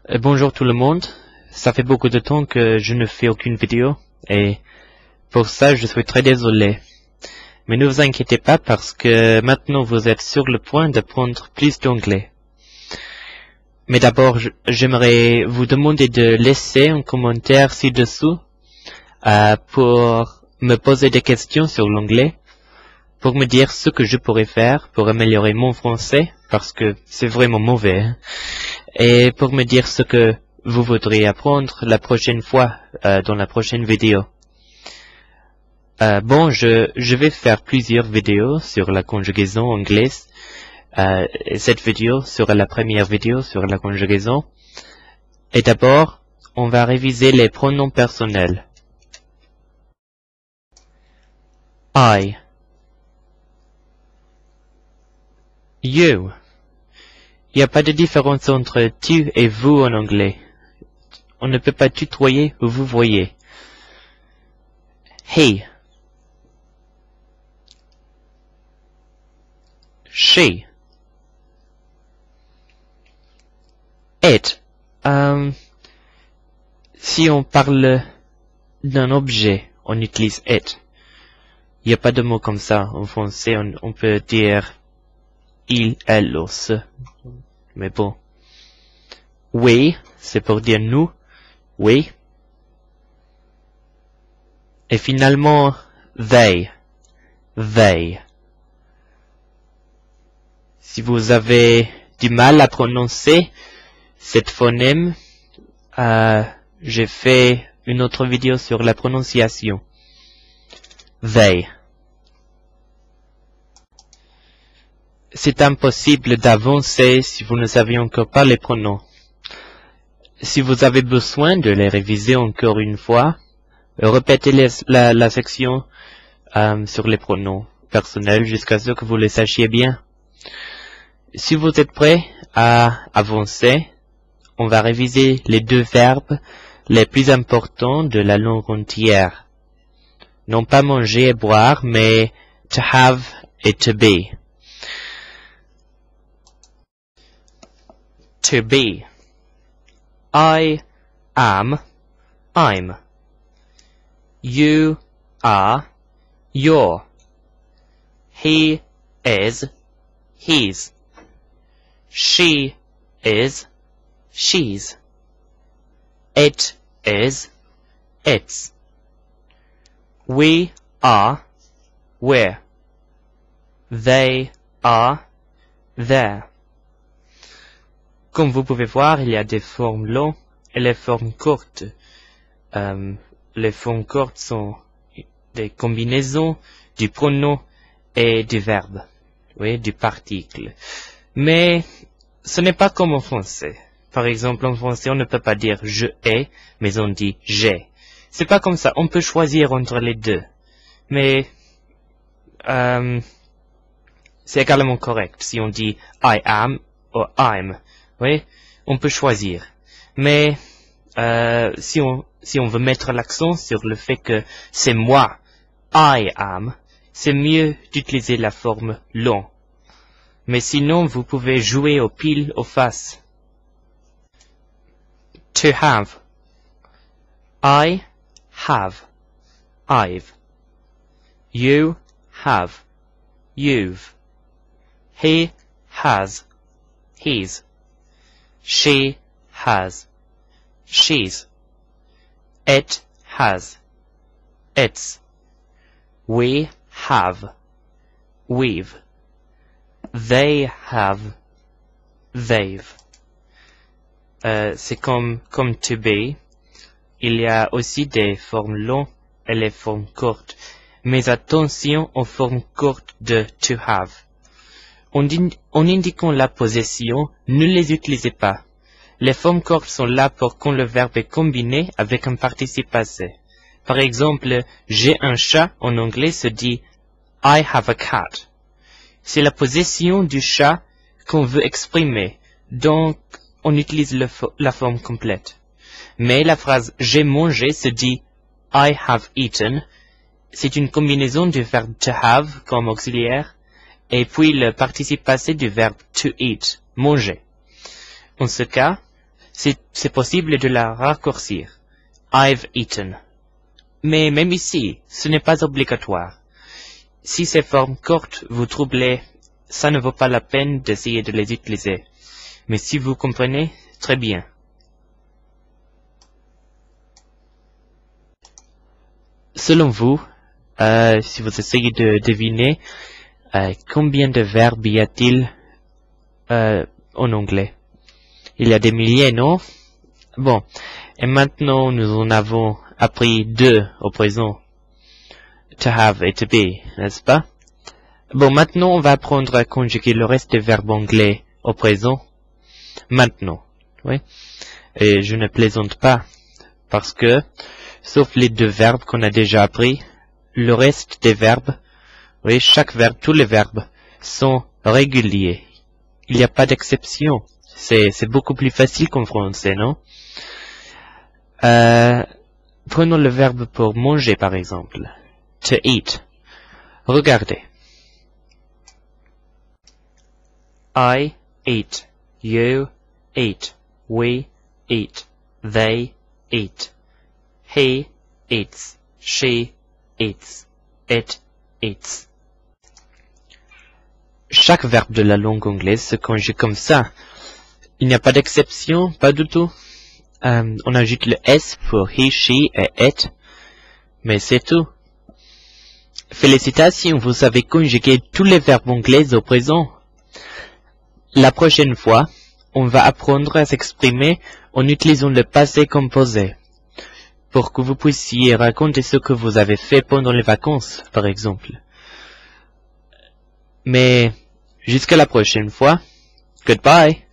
Bonjour tout le monde. Ça fait beaucoup de temps que je ne fais aucune vidéo et pour ça je suis très désolé. Mais ne vous inquiétez pas parce que maintenant vous êtes sur le point d'apprendre plus d'anglais. Mais d'abord j'aimerais vous demander de laisser un commentaire ci-dessous pour me poser des questions sur l'anglais, pour me dire ce que je pourrais faire pour améliorer mon français parce que c'est vraiment mauvais. Et pour me dire ce que vous voudriez apprendre la prochaine fois dans la prochaine vidéo. Je vais faire plusieurs vidéos sur la conjugaison anglaise. Cette vidéo sera la première vidéo sur la conjugaison. Et d'abord, on va réviser les pronoms personnels. I. You. Il n'y a pas de différence entre tu et vous en anglais. On ne peut pas tutoyer ou vous voyez. He. She. It. Si on parle d'un objet, on utilise it. Il n'y a pas de mot comme ça. En français, on peut dire il, elle ou ce. Mais bon. We, c'est pour dire nous. We. Et finalement, they. They. Si vous avez du mal à prononcer cette phonème, j'ai fait une autre vidéo sur la prononciation. They. C'est impossible d'avancer si vous ne savez encore pas les pronoms. Si vous avez besoin de les réviser encore une fois, répétez la section sur les pronoms personnels jusqu'à ce que vous les sachiez bien. Si vous êtes prêts à avancer, on va réviser les deux verbes les plus importants de la langue entière. Non pas manger et boire, mais to have et to be. To be. I am, I'm. You are, you're. He is, he's. She is, she's. It is, it's. We are, we're. They are, they're. Comme vous pouvez voir, il y a des formes longues et les formes courtes. Les formes courtes sont des combinaisons du pronom et du verbe. Oui, du particle. Mais ce n'est pas comme en français. Par exemple, en français, on ne peut pas dire je ai, mais on dit j'ai. C'est pas comme ça. On peut choisir entre les deux. Mais c'est également correct si on dit I am ou I'm. Oui, on peut choisir. Mais si on veut mettre l'accent sur le fait que c'est moi, I am, c'est mieux d'utiliser la forme long. Mais sinon, vous pouvez jouer au pile ou face. To have. I have. I've. You have. You've. He has. He's. She has. She's. It has. It's. We have. We've. They have. They've. C'est comme to be. Il y a aussi des formes longues et les formes courtes. Mais attention aux formes courtes de to have. En indiquant la possession, ne les utilisez pas. Les formes courtes sont là pour quand le verbe est combiné avec un participe passé. Par exemple, j'ai un chat en anglais se dit I have a cat. C'est la possession du chat qu'on veut exprimer, donc on utilise la forme complète. Mais la phrase j'ai mangé se dit I have eaten. C'est une combinaison du verbe to have comme auxiliaire et puis le participe passé du verbe to eat, manger. En ce cas, c'est possible de la raccourcir. I've eaten. Mais même ici, ce n'est pas obligatoire. Si ces formes courtes vous troublent, ça ne vaut pas la peine d'essayer de les utiliser. Mais si vous comprenez, très bien. Selon vous, si vous essayez de deviner, combien de verbes y a-t-il en anglais? Il y a des milliers, non? Bon, et maintenant nous en avons appris 2 au présent. To have et to be, n'est-ce pas? Bon, maintenant on va apprendre à conjuguer le reste des verbes anglais au présent. Maintenant, oui. Et je ne plaisante pas, parce que, sauf les 2 verbes qu'on a déjà appris, le reste des verbes, oui, chaque verbe, tous les verbes, sont réguliers. Il n'y a pas d'exception. C'est beaucoup plus facile qu'en français, non? Prenons le verbe pour manger, par exemple. To eat. Regardez. I eat. You eat. We eat. They eat. He eats. She eats. It eats. Chaque verbe de la langue anglaise se conjugue comme ça. Il n'y a pas d'exception, pas du tout. On ajoute le S pour he, she et it, mais c'est tout. Félicitations, vous savez conjuguer tous les verbes anglais au présent. La prochaine fois, on va apprendre à s'exprimer en utilisant le passé composé, pour que vous puissiez raconter ce que vous avez fait pendant les vacances, par exemple. Mais, jusqu'à la prochaine fois, goodbye.